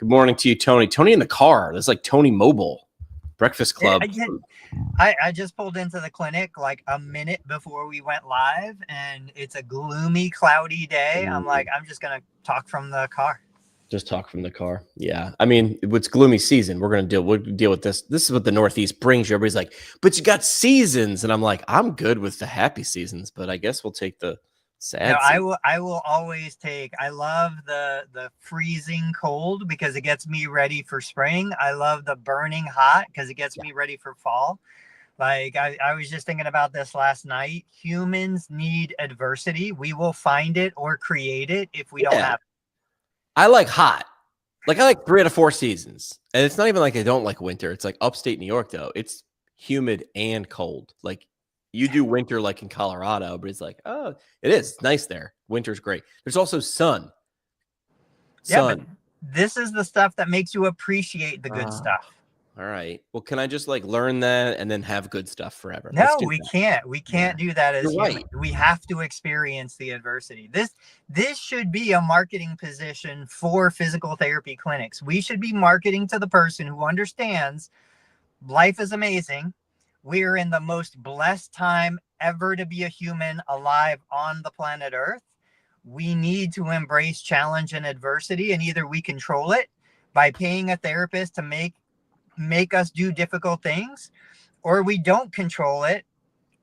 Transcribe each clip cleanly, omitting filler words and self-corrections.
Good morning to you, Tony. Tony in the car. That's like Tony Mobile, Breakfast Club. I just pulled into the clinic like a minute before we went live, and it's a gloomy, cloudy day. I'm like, I'm just going to talk from the car. Just talk from the car. Yeah. I mean, it's gloomy season. We'll deal with this. This is what the Northeast brings you. Everybody's like, but you got seasons. And I'm like, I'm good with the happy seasons, but I guess we'll take the sad. No, I will always take, I love the freezing cold because it gets me ready for spring. I love the burning hot because it gets me ready for fall. Like I was just thinking about this last night. Humans need adversity. We will find it or create it if we don't have it. I like hot. Like I like 3 out of 4 seasons. And it's not even like I don't like winter. It's like upstate New York though. It's humid and cold. Like you do winter like in Colorado, but it's like, oh, it is. It's nice there. Winter's great. There's also sun. Yeah, but this is the stuff that makes you appreciate the good stuff. All right. Well, can I just like learn that and then have good stuff forever? No, we can't. We can't do that as humans. We have to experience the adversity. This should be a marketing position for physical therapy clinics. We should be marketing to the person who understands life is amazing. We're in the most blessed time ever to be a human alive on the planet Earth. We need to embrace challenge and adversity, and either we control it by paying a therapist to make us do difficult things, or we don't control it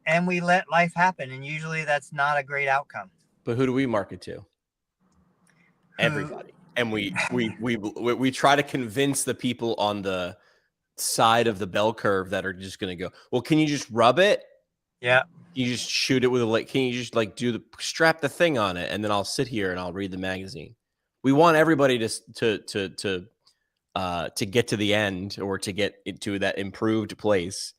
and we let life happen. And usually that's not a great outcome. But who do we market to? Everybody. And we try to convince the people on the side of the bell curve that are just going to go, well, can you just rub it? Yeah. You just shoot it with a light. Can you just like strap the thing on it? And then I'll sit here and I'll read the magazine. We want everybody to get to the end or to get into that improved place.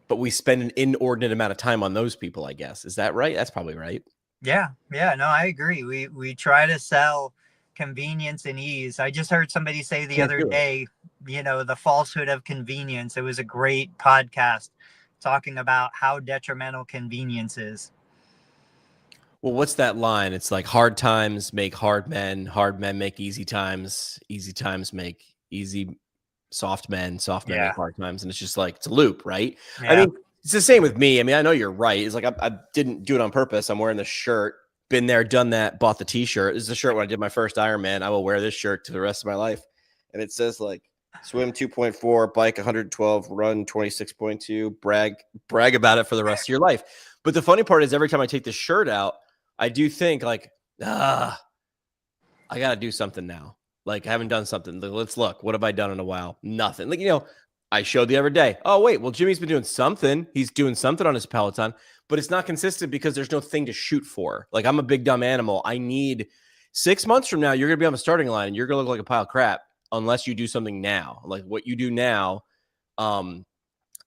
But we spend an inordinate amount of time on those people, I guess. Is that right? That's probably right. Yeah. No, I agree. We try to sell convenience and ease. I just heard somebody say the other day, the falsehood of convenience. It was a great podcast talking about how detrimental convenience is. Well, what's that line? It's like hard times make hard men make easy times make easy soft men make hard times. And it's just like, it's a loop, right? Yeah. I mean, it's the same with me. I mean, I know you're right. It's like, I didn't do it on purpose. I'm wearing the shirt, been there, done that, bought the t-shirt. This is the shirt when I did my first Ironman. I will wear this shirt to the rest of my life. And it says like swim 2.4, bike 112, run 26.2, brag about it for the rest of your life. But the funny part is every time I take this shirt out, I do think like, I got to do something now. Like I haven't done something. Let's look. What have I done in a while? Nothing. Like, I showed the other day. Oh, wait. Well, Jimmy's been doing something. He's doing something on his Peloton, but it's not consistent because there's no thing to shoot for. Like I'm a big dumb animal. I need 6 months from now, you're going to be on the starting line and you're going to look like a pile of crap unless you do something now, like what you do now. And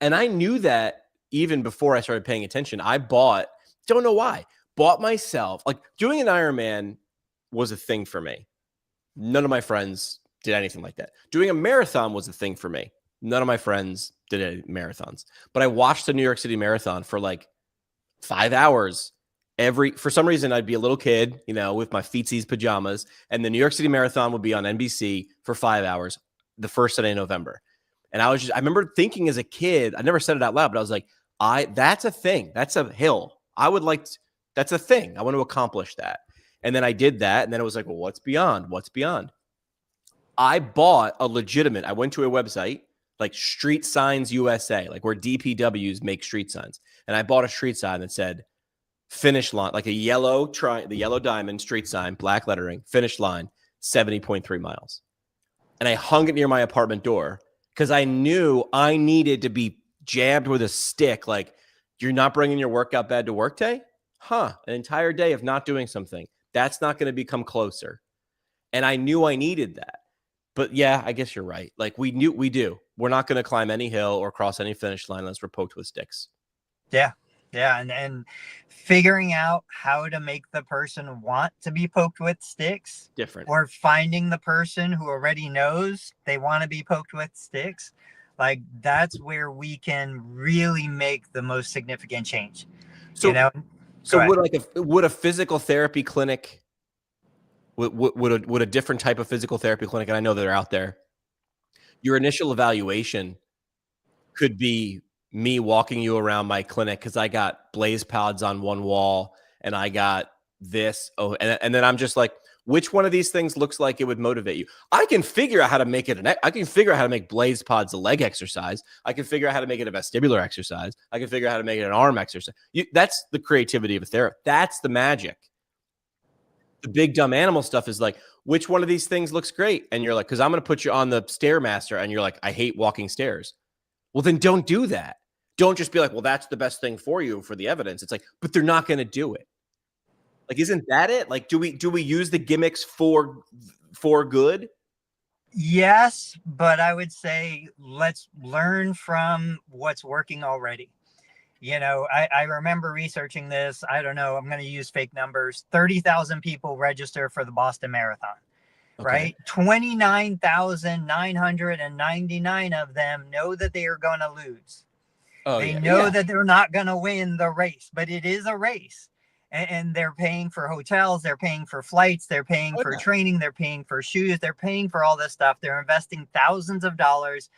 I knew that even before I started paying attention. I don't know why. Bought myself, like doing an Ironman was a thing for me. None of my friends did anything like that. Doing a marathon was a thing for me. None of my friends did any marathons. But I watched the New York City Marathon for like 5 hours. For some reason, I'd be a little kid, with my feetsies pajamas. And the New York City Marathon would be on NBC for 5 hours the first Sunday in November. And I remember thinking as a kid, I never said it out loud, but I was like, that's a thing. That's a hill. That's a thing. I want to accomplish that. And then I did that. And then it was like, well, what's beyond? What's beyond? I bought I went to a website like Street Signs USA, like where DPWs make street signs. And I bought a street sign that said finish line, like the yellow diamond street sign, black lettering, finish line, 70.3 miles. And I hung it near my apartment door because I knew I needed to be jabbed with a stick. Like, you're not bringing your workout bag to work day? An entire day of not doing something. That's not going to become closer. And I knew I needed that. But yeah, I guess you're right. Like we do. We're not going to climb any hill or cross any finish line unless we're poked with sticks. Yeah. And figuring out how to make the person want to be poked with sticks different, or finding the person who already knows they want to be poked with sticks. Like that's where we can really make the most significant change. So would a physical therapy clinic Would a different type of physical therapy clinic, and I know they're out there, your initial evaluation could be me walking you around my clinic because I got Blaze Pods on one wall and I got this. Oh, and then I'm just like, which one of these things looks like it would motivate you? I can figure out how to make it I can figure out how to make Blaze Pods a leg exercise. I can figure out how to make it a vestibular exercise. I can figure out how to make it an arm exercise. That's the creativity of a therapist. That's the magic. The big dumb animal stuff is like, which one of these things looks great? And you're like, because I'm going to put you on the Stairmaster, and you're like, I hate walking stairs. Well, then don't do that. Don't just be like, well, that's the best thing for you for the evidence. It's like, but they're not going to do it. Like, isn't that it? Like, do we use the gimmicks for good? Yes, but I would say let's learn from what's working already. You know, I remember researching this. I don't know. I'm going to use fake numbers. 30,000 people register for the Boston Marathon, right? 29,999 of them know that they are going to lose. They know that they're not going to win the race, but it is a race. And they're paying for hotels. They're paying for flights. They're paying for training. They're paying for shoes. They're paying for all this stuff. They're investing thousands of dollars,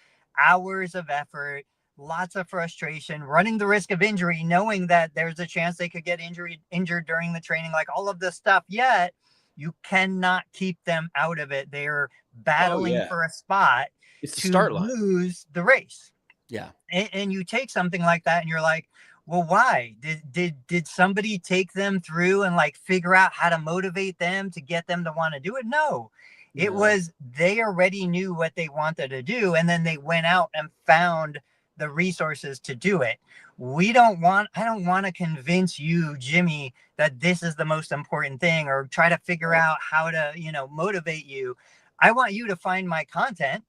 hours of effort, lots of frustration, running the risk of injury, knowing that there's a chance they could get injured during the training, like all of this stuff. Yet you cannot keep them out of it. They're battling for a spot to lose the race. Yeah. And you take something like that and you're like, well, why did somebody take them through and like figure out how to motivate them to get them to want to do it? No. It was, they already knew what they wanted to do. And then they went out and found the resources to do it. I don't want to convince you, Jimmy, that this is the most important thing or try to figure out how to, motivate you. I want you to find my content,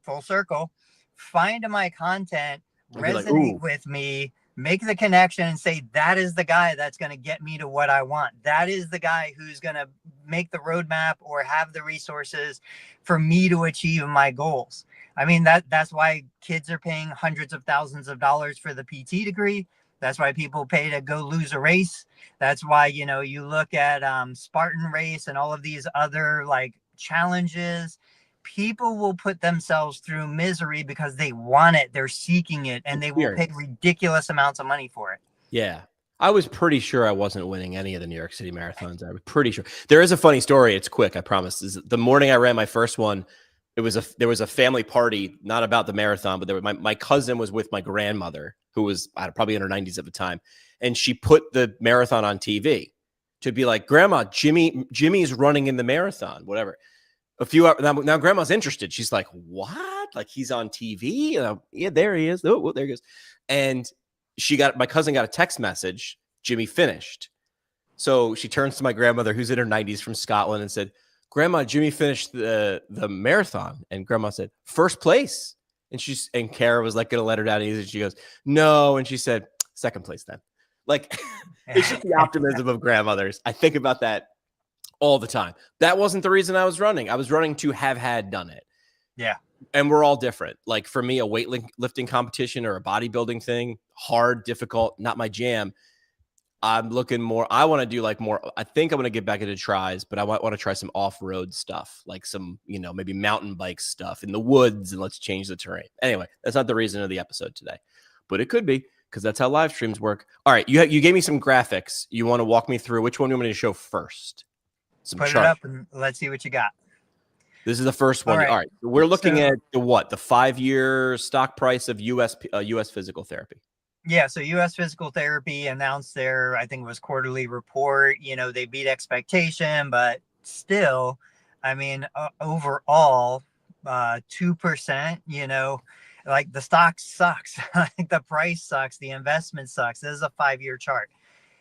full circle, find my content, resonate with me, make the connection and say, that is the guy that's going to get me to what I want. That is the guy who's going to make the roadmap or have the resources for me to achieve my goals. I mean, that's why kids are paying hundreds of thousands of dollars for the PT degree. That's why people pay to go lose a race. That's why, you look at Spartan Race and all of these other like challenges. People will put themselves through misery because they want it. They're seeking it, and they will pay ridiculous amounts of money for it. Yeah. I was pretty sure I wasn't winning any of the New York City marathons. I was pretty sure. There is a funny story. It's quick, I promise. The morning I ran my first one, there was a family party, not about the marathon, but my cousin was with my grandmother, who was probably in her 90s at the time, and she put the marathon to be like, Grandma, Jimmy's running in the marathon, whatever. A few hours now, Grandma's interested. She's like, "What? Like he's on TV?" Yeah, there he is. Oh, there he goes. And my cousin got a text message. Jimmy finished. So she turns to my grandmother, who's in her 90s from Scotland, and said, Grandma, Jimmy finished the marathon. And Grandma said, first place. And Kara was like going to let her down easy. She goes, no. And she said, second place then. Like, it's just the optimism of grandmothers. I think about that all the time. That wasn't the reason I was running. I was running to have had done it. Yeah. And we're all different. Like for me, a weightlifting competition or a bodybuilding thing, hard, difficult, not my jam. I'm looking more, I want to do like more, I think I'm going to get back into tries, but I want to try some off-road stuff, like some, maybe mountain bike stuff in the woods, and let's change the terrain. Anyway, that's not the reason of the episode today, but it could be, because that's how live streams work. All right, you gave me some graphics. You want to walk me through which one you want me to show first? Put it up and let's see what you got. This is the first one. All right. We're looking at the 5-year stock price of US physical therapy. Yeah. So US Physical Therapy announced their, I think it was quarterly report. They beat expectation, but still, I mean, overall, 2%, like the stock sucks. Like the price sucks. The investment sucks. This is a 5-year chart.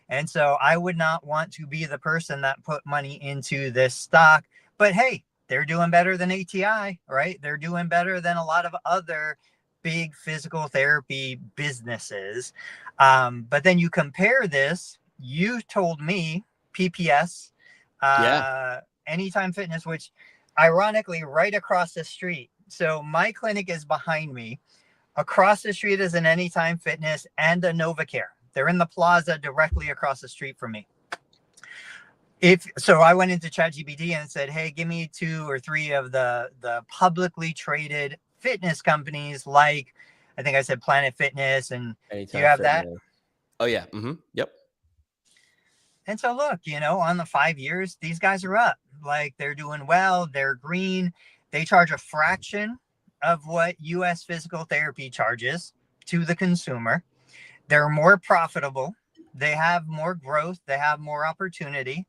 And so I would not want to be the person that put money into this stock. But hey, they're doing better than ATI, right? They're doing better than a lot of other big physical therapy businesses. But then you compare this, you told me PPS, Anytime Fitness, which ironically right across the street. So my clinic is behind me. Across the street is an Anytime Fitness and a NovaCare. They're in the plaza directly across the street from me. So I went into ChatGPT and said, hey, give me 2 or 3 of the publicly traded fitness companies, like I think I said Planet Fitness, and Anytime do you have Fitness. that? Oh yeah. Yep. And so look, on the 5 years, these guys are up. Like, they're doing well, they're green. They charge a fraction of what US physical therapy charges to the consumer. They're more profitable. They have more growth. They have more opportunity.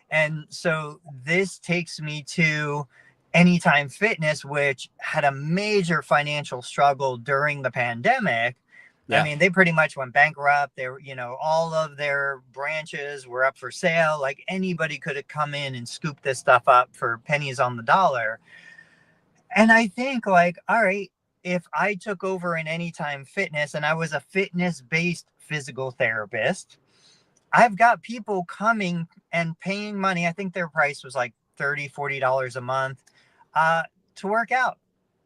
And so this takes me to Anytime Fitness, which had a major financial struggle during the pandemic. Yeah. I mean, they pretty much went bankrupt. They were, all of their branches were up for sale. Like, anybody could have come in and scooped this stuff up for pennies on the dollar. And I think, like, all right, if I took over an Anytime Fitness and I was a fitness-based physical therapist, I've got people coming and paying money. I think their price was like $30, $40 a month to work out.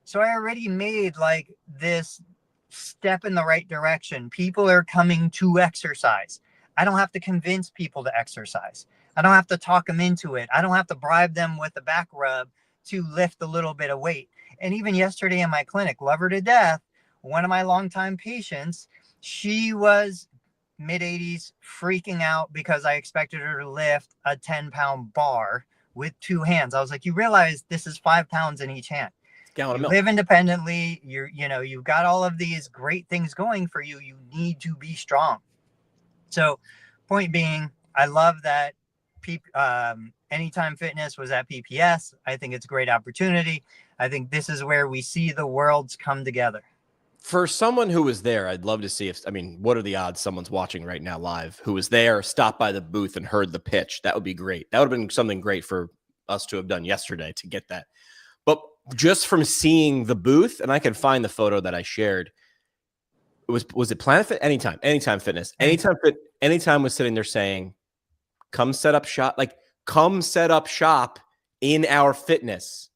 So I already made like this step in the right direction. People are coming to exercise. I don't have to convince people to exercise. I don't have to talk them into it. I don't have to bribe them with a back rub to lift a little bit of weight. And even yesterday in my clinic, love her to death, one of my longtime patients, she was mid 80s, freaking out because I expected her to lift a 10-pound bar with 2 hands. I was like, you realize this is 5 pounds in each hand. Gallon of milk. Live independently. You've got all of these great things going for you. You need to be strong. So, point being, I love that Anytime Fitness was at PPS. I think it's a great opportunity. I think this is where we see the worlds come together. For someone who was there, I'd love to see what are the odds someone's watching right now live who was there, stopped by the booth and heard the pitch? That would be great. That would have been something great for us to have done yesterday to get that. But just from seeing the booth, and I can find the photo that I shared, was it Planet Fit? Anytime Fitness. Anytime was sitting there saying, come set up shop in our fitness.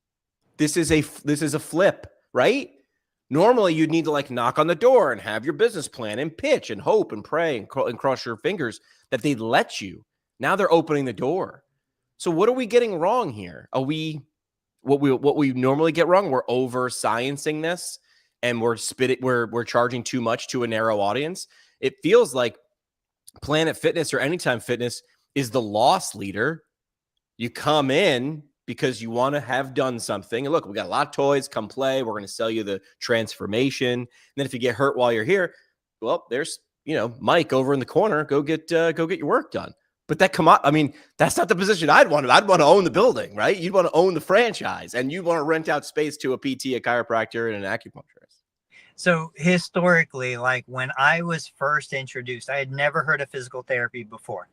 This is a flip, right? Normally, you'd need to like knock on the door and have your business plan and pitch and hope and pray and cross your fingers that they'd let you. Now they're opening the door. So what are we getting wrong here? Are we what we normally get wrong? We're over sciencing this and we're charging too much to a narrow audience. It feels like Planet Fitness or Anytime Fitness is the loss leader. You come in because you want to have done something. And look, we got a lot of toys. Come play. We're going to sell you the transformation. And then if you get hurt while you're here, well, there's Mike over in the corner. Go get your work done. But that's not the position I'd want. I'd want to own the building, right? You'd want to own the franchise, and you'd want to rent out space to a PT, a chiropractor, and an acupuncturist. So historically, like when I was first introduced, I had never heard of physical therapy before.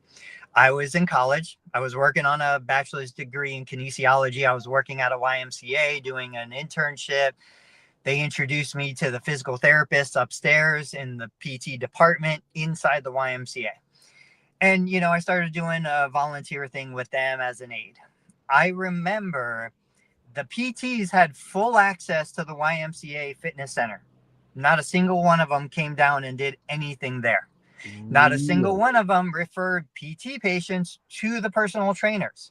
I was in college. I was working on a bachelor's degree in kinesiology. I was working at a YMCA doing an internship. They introduced me to the physical therapists upstairs in the PT department inside the YMCA. And, I started doing a volunteer thing with them as an aide. I remember the PTs had full access to the YMCA fitness center. Not a single one of them came down and did anything there. Not a single one of them referred PT patients to the personal trainers.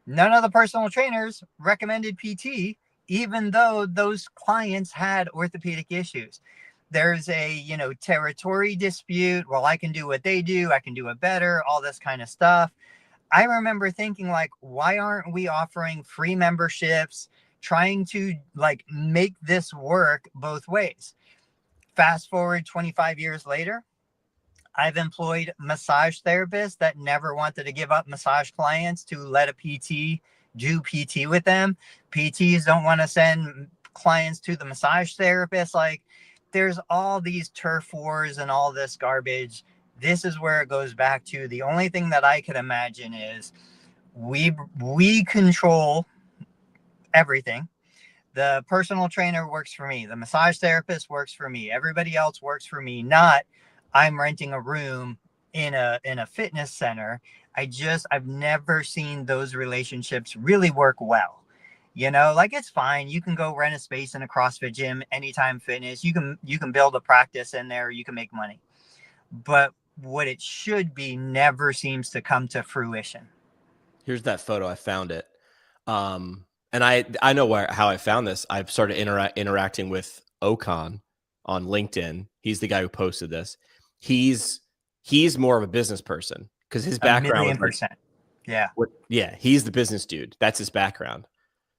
None of the personal trainers recommended PT, even though those clients had orthopedic issues. There's a, territory dispute. Well, I can do what they do. I can do it better, all this kind of stuff. I remember thinking, like, why aren't we offering free memberships, trying to make this work both ways? Fast forward 25 years later, I've employed massage therapists that never wanted to give up massage clients to let a PT do PT with them. PTs don't want to send clients to the massage therapist. Like, there's all these turf wars and all this garbage. This is where it goes back to the only thing that I could imagine is we control everything. The personal trainer works for me. The massage therapist works for me. Everybody else works for me. Not I'm renting a room in a fitness center. I've never seen those relationships really work well. It's fine. You can go rent a space in a CrossFit gym, Anytime Fitness. You can build a practice in there. You can make money. But what it should be never seems to come to fruition. Here's that photo. I found it. And I know how I found this. I've started interacting with Ocon on LinkedIn. He's the guy who posted this. He's more of a business person because his background was like, yeah, he's the business dude. That's his background.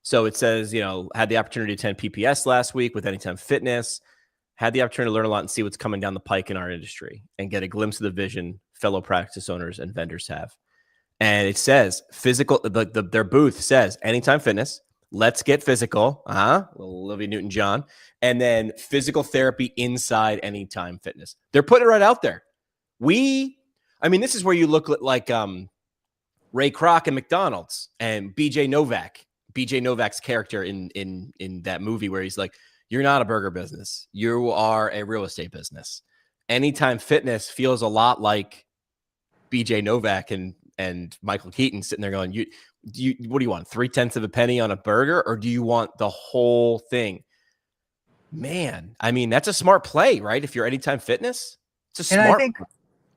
So it says, had the opportunity to attend PPS last week with Anytime Fitness, had the opportunity to learn a lot and see what's coming down the pike in our industry and get a glimpse of the vision fellow practice owners and vendors have. And it says physical, their booth says Anytime Fitness, let's get physical. Olivia Newton-John. And then physical therapy inside Anytime Fitness. They're putting it right out there. This is where you look like Ray Kroc and McDonald's and BJ Novak. BJ Novak's character in that movie where he's like, you're not a burger business. You are a real estate business. Anytime Fitness feels a lot like BJ Novak and Michael Keaton sitting there going, what do you want? 0.3 of a penny on a burger? Or do you want the whole thing? Man, that's a smart play, right? If you're Anytime Fitness, it's a smart play.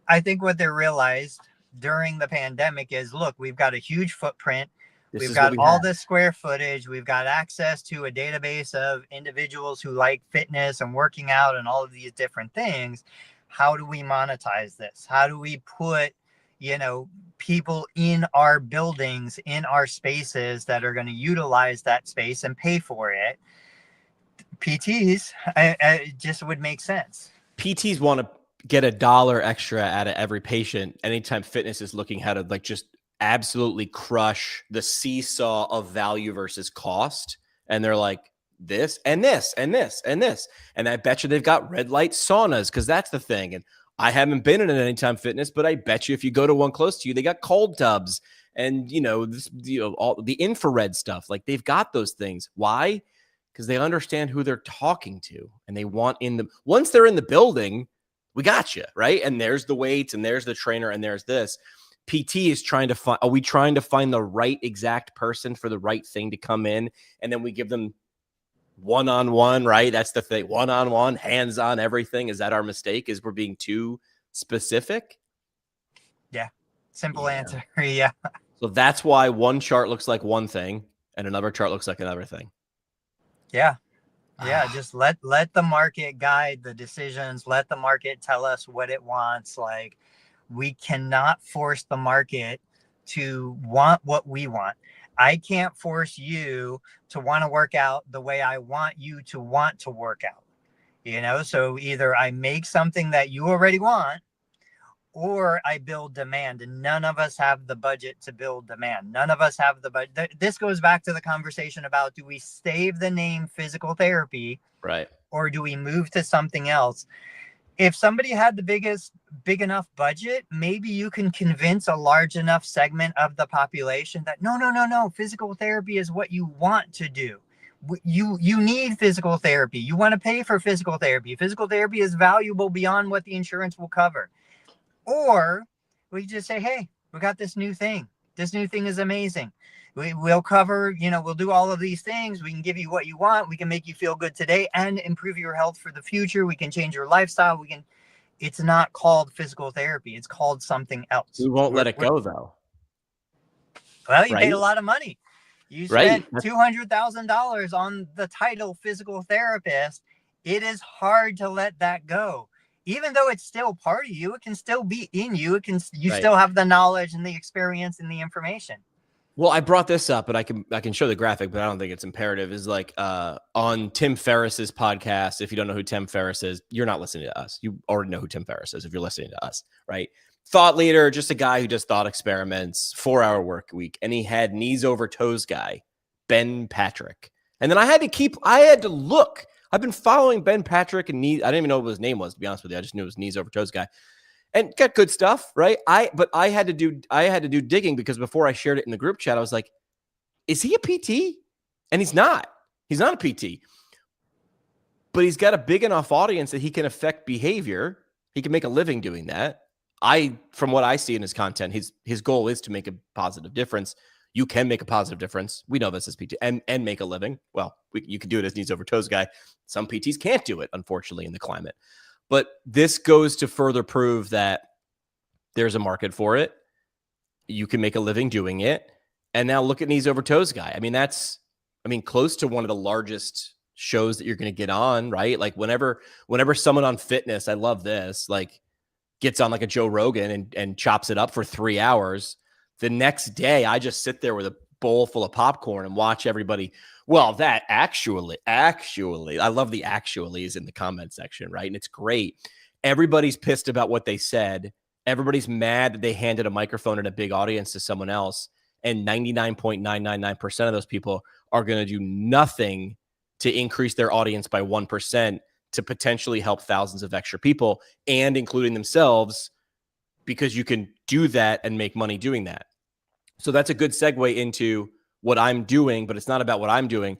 I think what they realized during the pandemic is, look, we've got a huge footprint. We've got all this square footage. We've got access to a database of individuals who like fitness and working out and all of these different things. How do we monetize this? How do we put, people in our buildings, in our spaces that are going to utilize that space and pay for it? PTs, it just would make sense. PTs want to get $1 extra out of every patient. Anytime Fitness is looking how to just absolutely crush the seesaw of value versus cost. And they're like, this and this and this and this. And I bet you they've got red light saunas because that's the thing. And I haven't been in an Anytime Fitness, but I bet you if you go to one close to you, they got cold tubs and, all the infrared stuff. Like they've got those things. Why? Because they understand who they're talking to and they want once they're in the building, we got you, right? And there's the weights and there's the trainer and there's this. PT is trying to find, are we trying to find the right exact person for the right thing to come in? And then we give them one-on-one, right? That's the thing. One-on-one, hands-on, everything. Is that our mistake? Is we're being too specific? Yeah. Simple answer. Yeah. So that's why one chart looks like one thing and another chart looks like another thing. Yeah. Yeah. Just let the market guide the decisions. Let the market tell us what it wants. Like, we cannot force the market to want what we want. I can't force you to want to work out the way I want you to want to work out. So either I make something that you already want or I build demand, and none of us have the budget to build demand. None of us have the budget. This goes back to the conversation about, do we save the name physical therapy, right? Or do we move to something else? If somebody had the big enough budget, maybe you can convince a large enough segment of the population that no, physical therapy is what you want to do. You need physical therapy. You want to pay for physical therapy. Physical therapy is valuable beyond what the insurance will cover. Or we just say, hey, we got this new thing. This new thing is amazing. We'll cover, we'll do all of these things. We can give you what you want. We can make you feel good today and improve your health for the future. We can change your lifestyle. It's not called physical therapy. It's called something else. We won't let it go though. Well, you paid a lot of money. You spent $200,000 on the title physical therapist. It is hard to let that go. Even though it's still part of you, it can still be in you. You still have the knowledge and the experience and the information. Well, I brought this up, but I can show the graphic, but I don't think it's imperative. Is like on Tim Ferriss's podcast. If you don't know who Tim Ferriss is, you're not listening to us. You already know who Tim Ferriss is if you're listening to us, right? Thought leader, just a guy who does thought experiments, 4-hour work week, and he had knees over toes guy, Ben Patrick. And then I had to look. I've been following Ben Patrick and I didn't even know what his name was, to be honest with you. I just knew it was knees over toes guy. And got good stuff, right? But I had to do digging because before I shared it in the group chat, I was like, is he a PT? And he's not. He's not a PT. But he's got a big enough audience that he can affect behavior. He can make a living doing that. From what I see in his content, his goal is to make a positive difference. You can make a positive difference. We know this as PT and make a living. Well, you can do it as knees over toes guy. Some PTs can't do it, unfortunately, in the climate. But this goes to further prove that there's a market for it. You can make a living doing it. And now look at Knees Over Toes guy. I mean, close to one of the largest shows that you're going to get on, right? Like whenever someone on fitness, I love this, like gets on like a Joe Rogan and chops it up for 3 hours. The next day, I just sit there with a bowl full of popcorn and watch everybody. Well, that actually, I love the actuallys in the comment section, right? And it's great. Everybody's pissed about what they said. Everybody's mad that they handed a microphone and a big audience to someone else. And 99.999% of those people are going to do nothing to increase their audience by 1% to potentially help thousands of extra people, and including themselves, because you can do that and make money doing that. So that's a good segue into what I'm doing, but it's not about what I'm doing.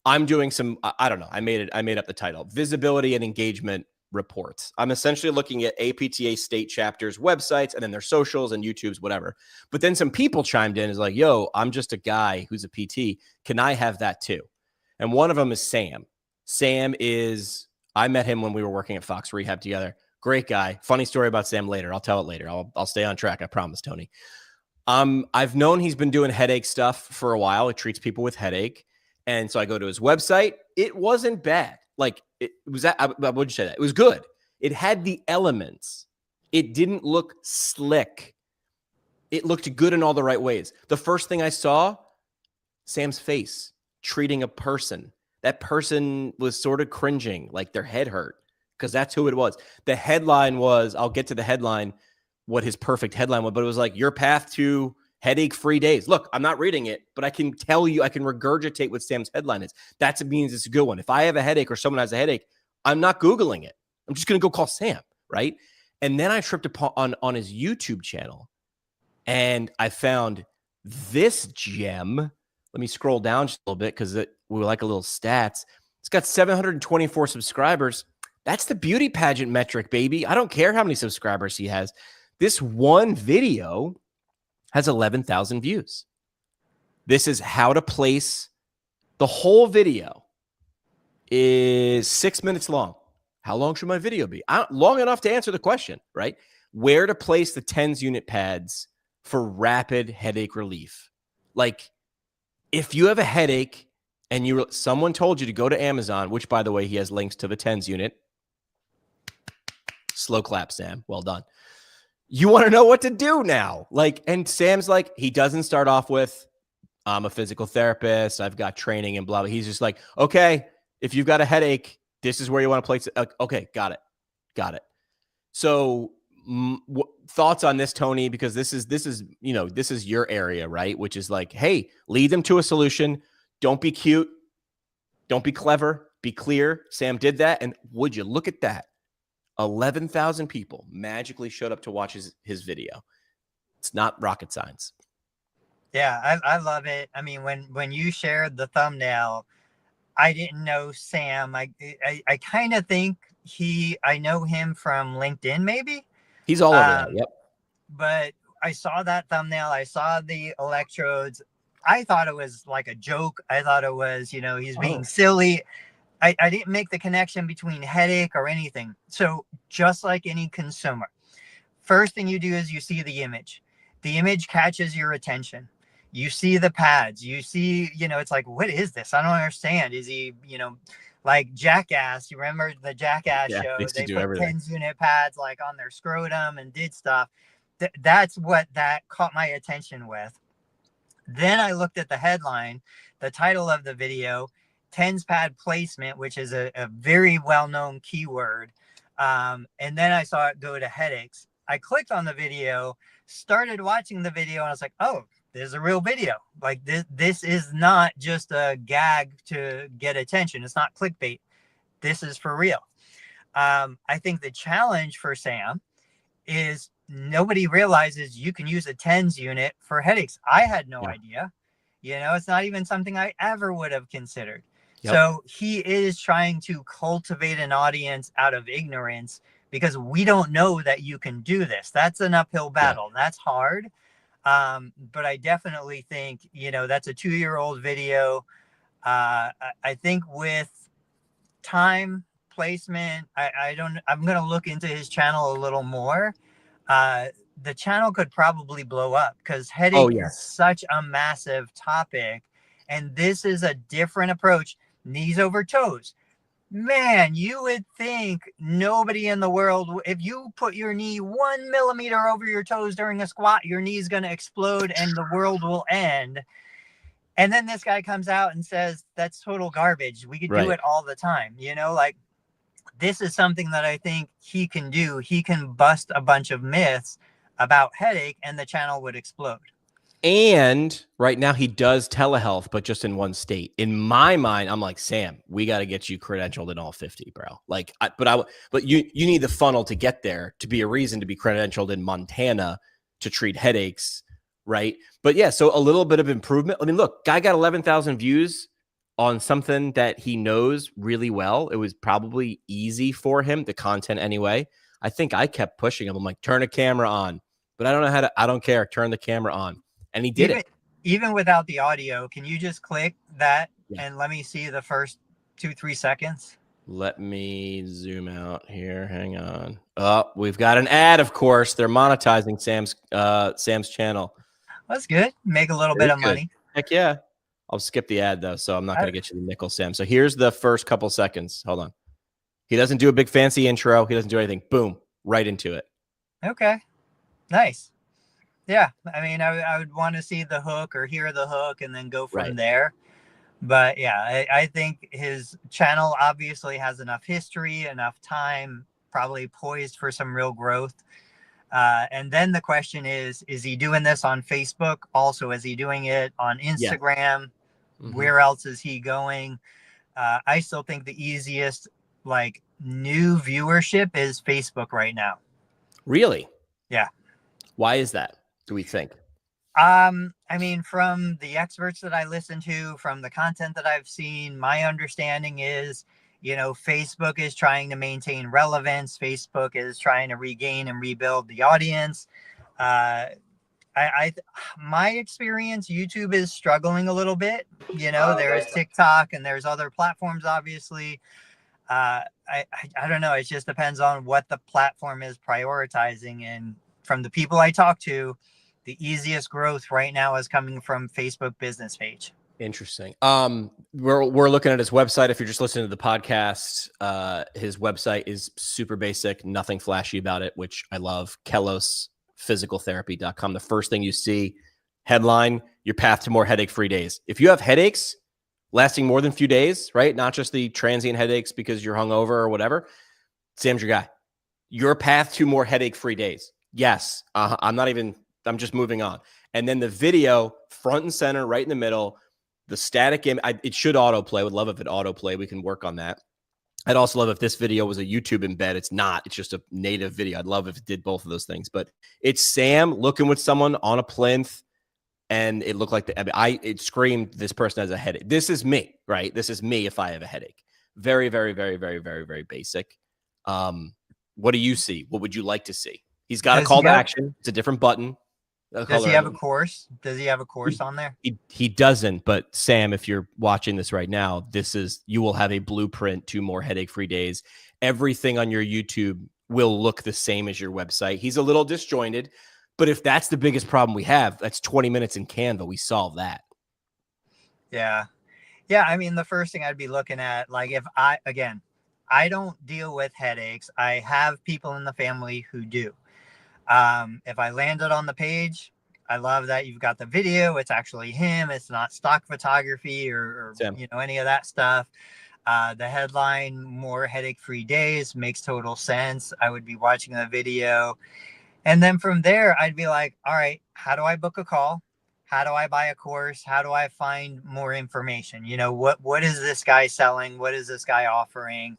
I'm doing some, I don't know, I made up the title, visibility and engagement reports. I'm essentially looking at APTA state chapters, websites, and then their socials and YouTube's, whatever. But then some people chimed in, is like, yo, I'm just a guy who's a PT. Can I have that too? And one of them is Sam. Sam is, I met him when we were working at Fox Rehab together. Great guy. Funny story about Sam later. I'll tell it later. I'll stay on track. I promise, Tony. I've known he's been doing headache stuff for a while. He treats people with headache. And so I go to his website. It wasn't bad. Like it was that, I would say that it was good. It had the elements. It didn't look slick. It looked good in all the right ways. The first thing I saw, Sam's face treating a person. That person was sort of cringing, like their head hurt, because that's who it was. The headline was, I'll get to the headline, what his perfect headline was, but it was like, your path to headache-free days. Look, I'm not reading it, but I can tell you, I can regurgitate what Sam's headline is. That means it's a good one. If I have a headache or someone has a headache, I'm not Googling it. I'm just going to go call Sam, right? And then I tripped upon on his YouTube channel, and I found this gem. Let me scroll down just a little bit because we like a little stats. It's got 724 subscribers. That's the beauty pageant metric, baby. I don't care how many subscribers he has. This one video has 11,000 views. This is how to place. The whole video is 6 minutes long. How long should my video be? Long enough to answer the question, right? Where to place the TENS unit pads for rapid headache relief. Like, if you have a headache and someone told you to go to Amazon, which, by the way, he has links to the TENS unit. Slow clap, Sam. Well done. You want to know what to do now. Like, and Sam's like, he doesn't start off with, I'm a physical therapist, I've got training and blah, blah. He's just like, okay, if you've got a headache, this is where you want to place it. Okay, got it. So thoughts on this, Tony? Because this is your area, right? Which is like, hey, lead them to a solution. Don't be cute. Don't be clever. Be clear. Sam did that. And would you look at that? 11,000 people magically showed up to watch his video. It's not rocket science. Yeah, I love it. I mean, when you shared the thumbnail, I didn't know Sam. I kind of think I know him from LinkedIn, maybe. He's all over that. Yep. But I saw that thumbnail. I saw the electrodes. I thought it was like a joke. I thought it was, he's being silly. I didn't make the connection between headache or anything. So just like any consumer, first thing you do is you see the image. The image catches your attention. You see the pads. You see, it's like, what is this? I don't understand. Is he, like Jackass? You remember the Jackass show? They put TENS unit pads like on their scrotum and did stuff. That's what that caught my attention with. Then I looked at the headline, the title of the video, TENS pad placement, which is a very well-known keyword. And then I saw it go to headaches. I clicked on the video, started watching the video, and I was like, oh, there's a real video. Like this is not just a gag to get attention. It's not clickbait. This is for real. I think the challenge for Sam is nobody realizes you can use a TENS unit for headaches. I had no idea. It's not even something I ever would have considered. Yep. So he is trying to cultivate an audience out of ignorance because we don't know that you can do this. That's an uphill battle. Yeah. That's hard. But I definitely think, that's a 2-year-old video. I think with time placement, I'm going to look into his channel a little more. the channel could probably blow up, because headache Oh, yes. is such a massive topic. And this is a different approach. Knees over toes. Man, you would think nobody in the world, if you put your knee 1 millimeter over your toes during a squat, your knee's going to explode and the world will end. And then this guy comes out and says, that's total garbage. We could do it all the time. You know, like, this is something that I think he can do. He can bust a bunch of myths about headache and the channel would explode. And right now he does telehealth, but just in one state. In my mind, I'm like, Sam, we got to get you credentialed in all 50, bro. Like, but you need the funnel to get there, to be a reason to be credentialed in Montana to treat headaches, right? But yeah, so a little bit of improvement. I mean, look, guy got 11,000 views on something that he knows really well. It was probably easy for him, the content anyway. I think I kept pushing him. I'm like, turn a camera on, but I don't know how to, I don't care. Turn the camera on. And he did it. Even without the audio, can you just click that and let me see the first 2-3 seconds? Let me zoom out here. Hang on. Oh, we've got an ad, of course. They're monetizing Sam's channel. That's good. Make a little bit of money. Heck yeah. I'll skip the ad, though, so I'm not going to get you the nickel, Sam. So here's the first couple seconds. Hold on. He doesn't do a big fancy intro. He doesn't do anything. Boom. Right into it. Okay. Nice. Yeah, I mean, I would want to see the hook or hear the hook and then go from there. But yeah, I think his channel obviously has enough history, enough time, probably poised for some real growth. And then the question is he doing this on Facebook? Also, is he doing it on Instagram? Yeah. Where else is he going? I still think the easiest, like, new viewership is Facebook right now. Really? Yeah. Why is that, do we think? I mean, from the experts that I listen to, from the content that I've seen, my understanding is, you know, Facebook is trying to maintain relevance. Facebook is trying to regain and rebuild the audience. My experience, YouTube is struggling a little bit. You know, there's TikTok and there's other platforms, obviously. I don't know. It just depends on what the platform is prioritizing. And from the people I talk to, the easiest growth right now is coming from Facebook business page. Interesting. We're looking at his website. If you're just listening to the podcast, his website is super basic, nothing flashy about it, which I love. KelosPhysicalTherapy.com. The first thing you see, headline, your path to more headache-free days. If you have headaches lasting more than a few days, right? Not just the transient headaches because you're hungover or whatever, Sam's your guy. Your path to more headache-free days. Yes. I'm just moving on. And then the video, front and center, right in the middle, the static image, it should autoplay. I would love if it autoplay. We can work on that. I'd also love if this video was a YouTube embed. It's not. It's just a native video. I'd love if it did both of those things. But it's Sam looking with someone on a plinth, and it looked like it screamed, this person has a headache. This is me, right? This is me if I have a headache. Very, very, very, very, very, very basic. What do you see? What would you like to see? He's got a call to action. It's a different button. Does he have a course? Does he have a course on there? He doesn't, but Sam, if you're watching this right now, you will have a blueprint to more headache-free days. Everything on your YouTube will look the same as your website. He's a little disjointed, but if that's the biggest problem we have, that's 20 minutes in Canva. We solve that. Yeah. Yeah, I mean, the first thing I'd be looking at, like, if I don't deal with headaches. I have people in the family who do. If I landed on the page, I love that you've got the video. It's actually him. It's not stock photography or you know, any of that stuff. The headline, more headache-free days, makes total sense. I would be watching the video. And then from there, I'd be like, all right, how do I book a call? How do I buy a course? How do I find more information? You know, what is this guy selling? What is this guy offering?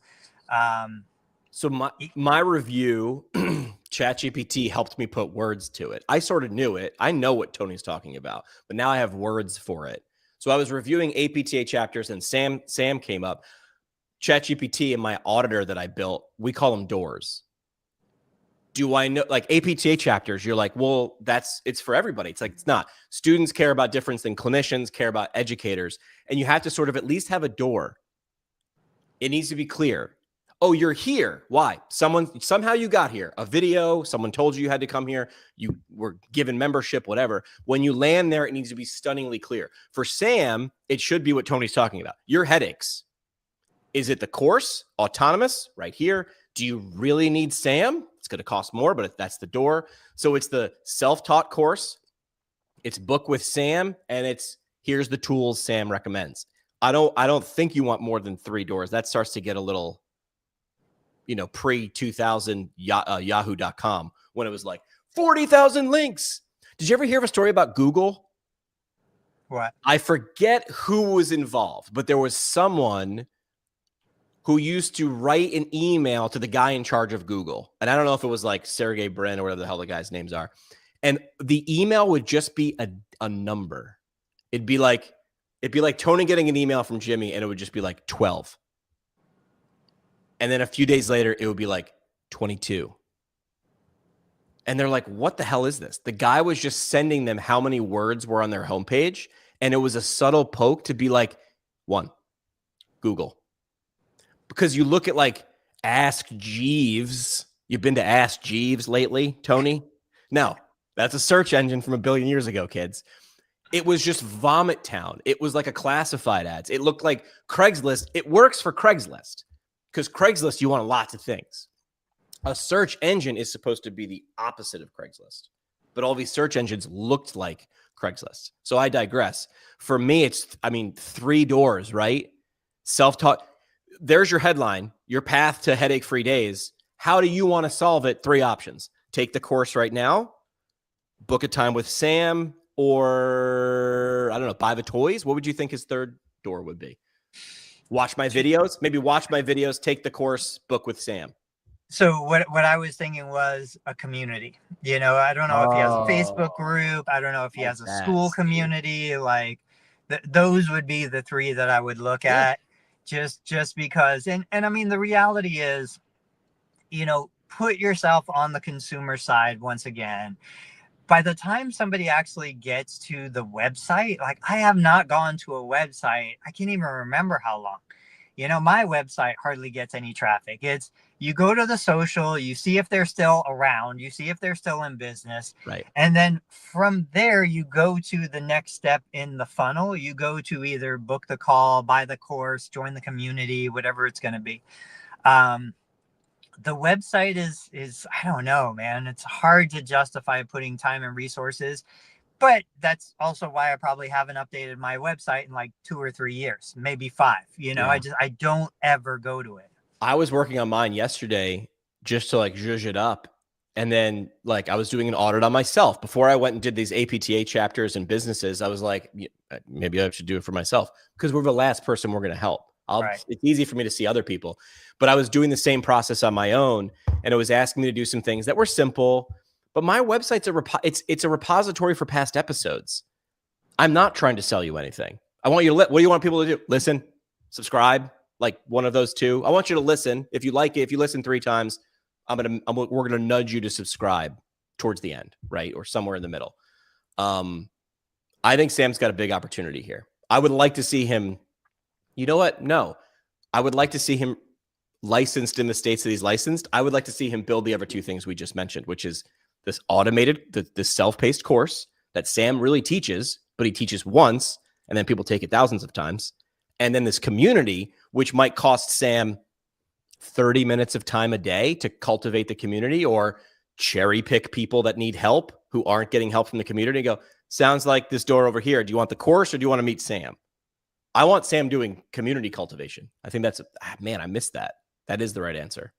So my review, ChatGPT helped me put words to it. I sort of knew it. I know what Tony's talking about, but now I have words for it. So I was reviewing APTA chapters and Sam came up. ChatGPT and my auditor that I built, we call them doors. Do I know, like, APTA chapters, you're like, well, it's for everybody. It's like, it's not. Students care about difference than clinicians care about educators. And you have to sort of at least have a door. It needs to be clear. Oh, you're here. Why? Somehow you got here. A video, someone told you had to come here. You were given membership, whatever. When you land there, it needs to be stunningly clear. For Sam, it should be what Tony's talking about. Your headaches. Is it the course? Autonomous, right here. Do you really need Sam? It's going to cost more, but that's the door. So it's the self-taught course. It's book with Sam, and it's here's the tools Sam recommends. I don't think you want more than 3 doors. That starts to get a little, pre-2000 yahoo.com when it was like 40,000 links. Did you ever hear of a story about Google? What? I forget who was involved, but there was someone who used to write an email to the guy in charge of Google. And I don't know if it was like Sergey Brin or whatever the hell the guy's names are. And the email would just be a number. It'd be like Tony getting an email from Jimmy, and it would just be like 12. And then a few days later, it would be like 22. And they're like, what the hell is this? The guy was just sending them how many words were on their homepage. And it was a subtle poke to be like, 1, Google. Because you look at like Ask Jeeves. You've been to Ask Jeeves lately, Tony? No, that's a search engine from a billion years ago, kids. It was just Vomit Town. It was like a classified ads. It looked like Craigslist. It works for Craigslist because Craigslist, you want lots of things. A search engine is supposed to be the opposite of Craigslist, but all these search engines looked like Craigslist. So I digress. For me, it's, 3 doors, right? Self-taught. There's your headline, your path to headache-free days. How do you want to solve it? 3 options. Take the course right now, book a time with Sam, or, I don't know, buy the toys. What would you think his 3rd door would be? Watch my videos? Maybe watch my videos, take the course, book with Sam. So what I was thinking was a community. I don't know if he has a Facebook group. I don't know if he has a school community. Like those would be the 3 that I would look at. Just because, and I mean, the reality is, put yourself on the consumer side once again. By the time somebody actually gets to the website, like I have not gone to a website. I can't even remember how long. My website hardly gets any traffic. It's you go to the social, you see if they're still around, you see if they're still in business. Right. And then from there, you go to the next step in the funnel. You go to either book the call, buy the course, join the community, whatever it's going to be. The website is, I don't know, man. It's hard to justify putting time and resources. But that's also why I probably haven't updated my website in like 2 or 3 years, maybe 5. I don't ever go to it. I was working on mine yesterday just to like zhuzh it up. And then like I was doing an audit on myself before I went and did these APTA chapters and businesses. I was like, maybe I should do it for myself because we're the last person we're going to help. Right. It's easy for me to see other people, but I was doing the same process on my own, and it was asking me to do some things that were simple. But my website's it's a repository for past episodes. I'm not trying to sell you anything. I want you to what do you want people to do? Listen, subscribe, like one of those 2. I want you to listen. If you like it, if you listen 3 times, we're gonna nudge you to subscribe towards the end, right, or somewhere in the middle. I think Sam's got a big opportunity here. I would like to see him. You know what? No, I would like to see him licensed in the states that he's licensed. I would like to see him build the other 2 things we just mentioned, which is this automated, this self-paced course that Sam really teaches, but he teaches once, and then people take it thousands of times. And then this community, which might cost Sam 30 minutes of time a day to cultivate the community or cherry pick people that need help who aren't getting help from the community. Go, sounds like this door over here. Do you want the course or do you want to meet Sam? I want Sam doing community cultivation. I think that's, man, I missed that. That is the right answer.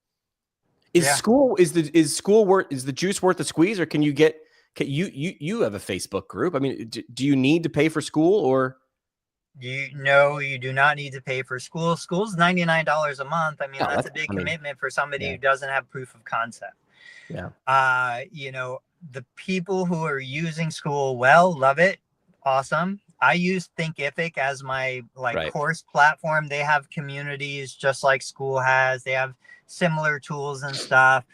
Is the juice worth the squeeze, or can you have a Facebook group? I mean, do you need to pay for school or? You do not need to pay for school. School's $99 a month. I mean, that's a big commitment for somebody who doesn't have proof of concept. Yeah. The people who are using school well, love it. Awesome. I use Thinkific as my course platform. They have communities just like school has. They have similar tools and stuff,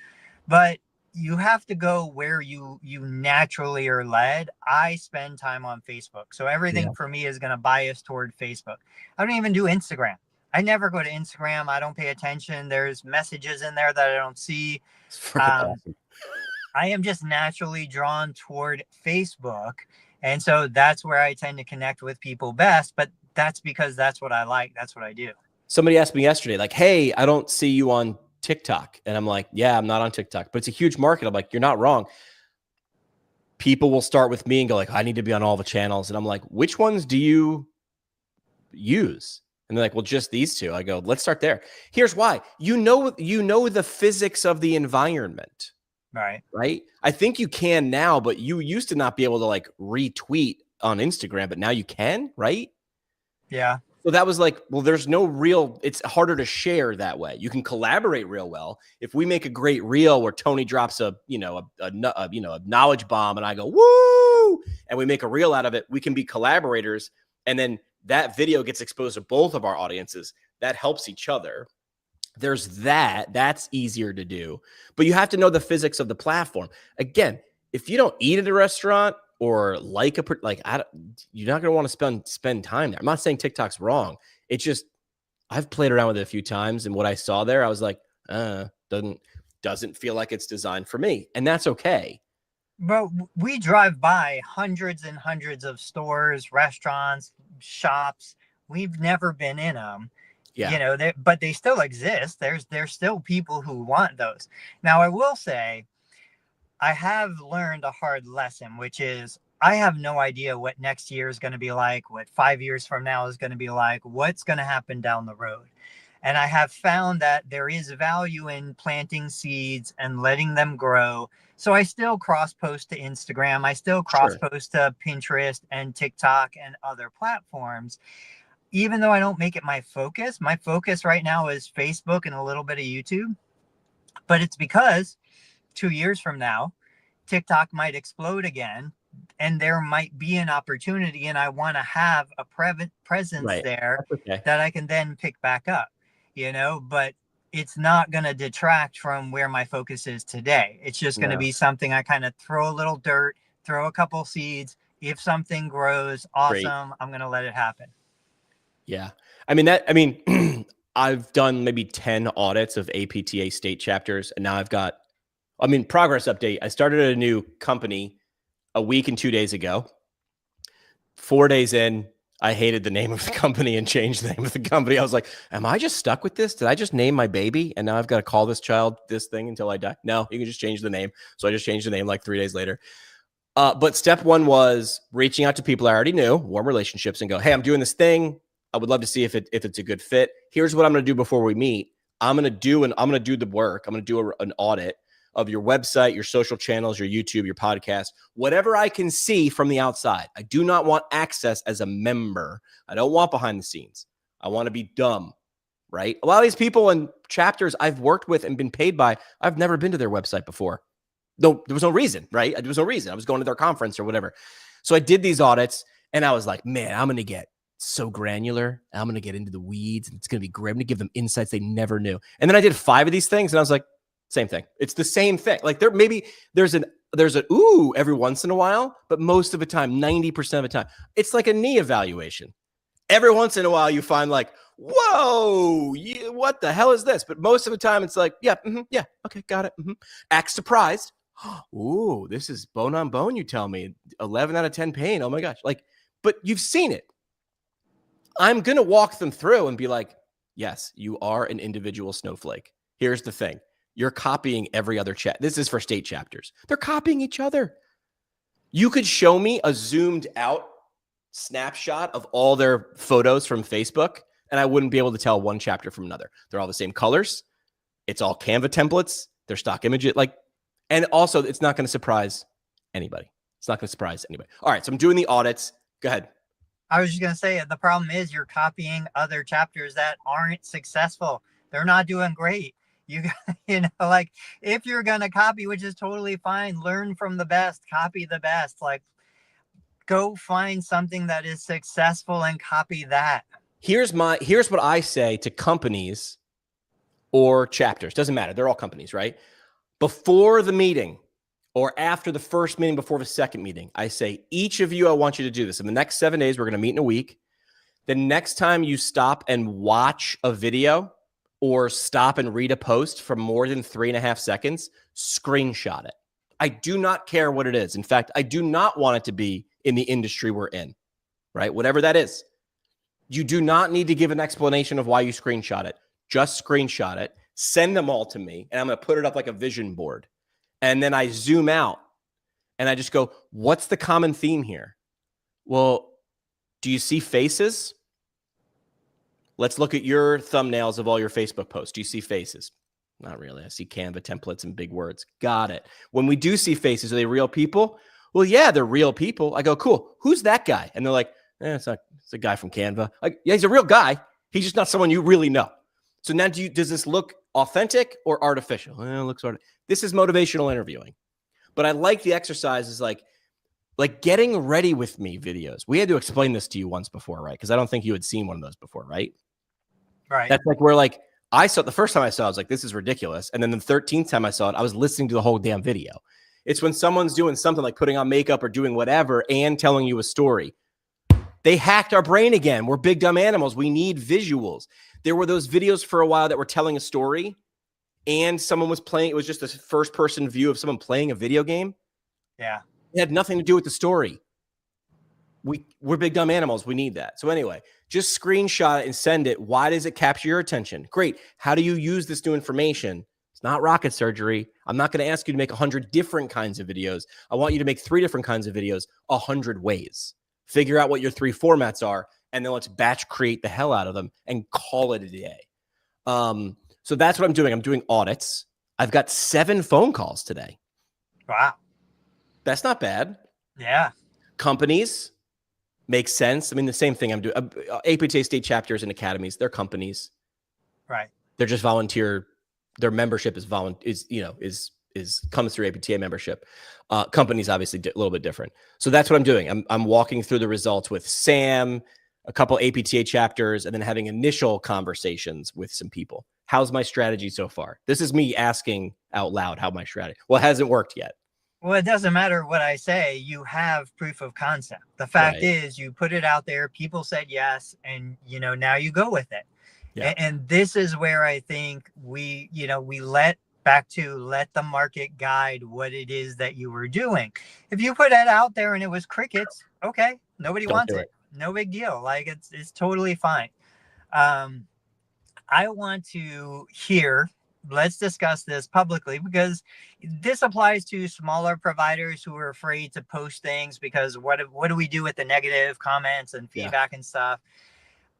but you have to go where you naturally are led. I spend time on Facebook, so everything for me is going to bias toward Facebook. I don't even do Instagram. I never go to Instagram. I don't pay attention. There's messages in there that I don't see. Awesome. I am just naturally drawn toward Facebook. And so that's where I tend to connect with people best. But that's because that's what I like. That's what I do. Somebody asked me yesterday, like, hey, I don't see you on TikTok. And I'm like, yeah, I'm not on TikTok, but it's a huge market. I'm like, you're not wrong. People will start with me and go like, I need to be on all the channels. And I'm like, which ones do you use? And they're like, well, just these two. I go, let's start there. Here's why. You know the physics of the environment. Right. I think you can now, but you used to not be able to like retweet on Instagram, but now you can, right? Yeah. So that was like, well, there's no real, it's harder to share that way. You can collaborate real well. If we make a great reel where Tony drops a knowledge bomb and I go, woo, and we make a reel out of it, we can be collaborators. And then that video gets exposed to both of our audiences. That helps each other. There's that's easier to do, but you have to know the physics of the platform. Again, if you don't eat at a restaurant or you're not going to want to spend time there. I'm not saying TikTok's wrong. It's just, I've played around with it a few times, and what I saw there, I was like, doesn't feel like it's designed for me. And that's okay. But we drive by hundreds and hundreds of stores, restaurants, shops. We've never been in them. Yeah. But they still exist. There's still people who want those. Now, I will say, I have learned a hard lesson, which is I have no idea what next year is going to be like, what 5 years from now is going to be like, what's going to happen down the road. And I have found that there is value in planting seeds and letting them grow. So I still cross-post to Instagram. I still cross-post to Pinterest and TikTok and other platforms. Even though I don't make it my focus right now is Facebook and a little bit of YouTube. But it's because 2 years from now, TikTok might explode again, and there might be an opportunity, and I want to have a presence there that I can then pick back up, but it's not going to detract from where my focus is today. It's just going to be something I kind of throw a little dirt, throw a couple seeds. If something grows, awesome, I'm going to let it happen. Yeah. I've done maybe 10 audits of APTA state chapters, and now progress update. I started a new company a week and 2 days ago. 4 days in, I hated the name of the company and changed the name of the company. I was like, am I just stuck with this? Did I just name my baby? And now I've got to call this child this thing until I die? No, you can just change the name. So I just changed the name like 3 days later. But step one was reaching out to people I already knew, warm relationships, and go, hey, I'm doing this thing. I would love to see if it's a good fit. Here's what I'm going to do before we meet. I'm going to do the work. I'm going to do an audit of your website, your social channels, your YouTube, your podcast, whatever I can see from the outside. I do not want access as a member. I don't want behind the scenes. I want to be dumb, right? A lot of these people and chapters I've worked with and been paid by, I've never been to their website before. No, there was no reason, right? There was no reason. I was going to their conference or whatever. So I did these audits, and I was like, man, I'm going to get so granular. I'm going to get into the weeds, and it's going to be great. I'm going to give them insights they never knew. And then I did 5 of these things, and I was like, same thing. It's the same thing. Like there's an ooh every once in a while, but most of the time, 90% of the time, it's like a knee evaluation. Every once in a while, you find like, whoa, what the hell is this? But most of the time, it's like, yeah, okay, got it. Act surprised. Ooh, this is bone on bone. You tell me 11 out of 10 pain. Oh my gosh. But you've seen it. I'm going to walk them through and be like, yes, you are an individual snowflake. Here's the thing. You're copying every other chat. This is for state chapters. They're copying each other. You could show me a zoomed out snapshot of all their photos from Facebook, and I wouldn't be able to tell one chapter from another. They're all the same colors. It's all Canva templates. They're stock images. And also, it's not going to surprise anybody. It's not going to surprise anybody. All right, so I'm doing the audits. Go ahead. I was just going to say, the problem is you're copying other chapters that aren't successful. They're not doing great. If you're going to copy, which is totally fine, learn from the best, copy the best, go find something that is successful and copy that. Here's what I say to companies or chapters. Doesn't matter. They're all companies, right? Before the meeting or after the first meeting, before the second meeting, I say, each of you, I want you to do this. In the next 7 days, we're going to meet in a week. The next time you stop and watch a video or stop and read a post for more than 3.5 seconds, screenshot it. I do not care what it is. In fact, I do not want it to be in the industry we're in, right? Whatever that is. You do not need to give an explanation of why you screenshot it. Just screenshot it, send them all to me, and I'm going to put it up like a vision board. And then I zoom out and I just go, what's the common theme here? Well, do you see faces? Let's look at your thumbnails of all your Facebook posts. Do you see faces? Not really. I see Canva templates and big words. Got it. When we do see faces, are they real people? Well, yeah, they're real people. I go, cool. Who's that guy? And they're like, it's a guy from Canva. Like, yeah, he's a real guy. He's just not someone you really know. So now does this look authentic or artificial? It looks artificial. This is motivational interviewing. But I like the exercises like getting ready with me videos. We had to explain this to you once before, right? Because I don't think you had seen one of those before, right? Right. That's like where like I saw the first time I saw it, I was like, this is ridiculous. And then the 13th time I saw it, I was listening to the whole damn video. It's when someone's doing something like putting on makeup or doing whatever and telling you a story. They hacked our brain again. We're big dumb animals. We need visuals. There were those videos for a while that were telling a story and someone was playing. It was just a first person view of someone playing a video game. Yeah. It had nothing to do with the story. We're big dumb animals. We need that. So anyway, just screenshot it and send it. Why does it capture your attention? Great. How do you use this new information? It's not rocket surgery. I'm not going to ask you to make 100 different kinds of videos. I want you to make 3 different kinds of videos 100 ways. Figure out what your 3 formats are, and then let's batch create the hell out of them and call it a day. So that's what I'm doing. I'm doing audits. I've got 7 phone calls today. Wow. That's not bad. Yeah. Companies make sense. I mean, the same thing I'm doing. APTA state chapters and academies, they're companies. Right. They're just volunteer. Their membership is comes through APTA membership. Companies obviously a little bit different. So that's what I'm doing. I'm walking through the results with Sam, a couple APTA chapters, and then having initial conversations with some people. How's my strategy so far? This is me asking out loud how my strategy. Well, it hasn't worked yet. Well, it doesn't matter what I say. You have proof of concept. The fact is you put it out there, people said yes, and now you go with it. Yeah. And this is where I think we let the market guide what it is that you were doing. If you put that out there and it was crickets, okay, nobody wants it. No big deal. Like it's totally fine. I want to hear, let's discuss this publicly, because this applies to smaller providers who are afraid to post things because what do we do with the negative comments and feedback and stuff?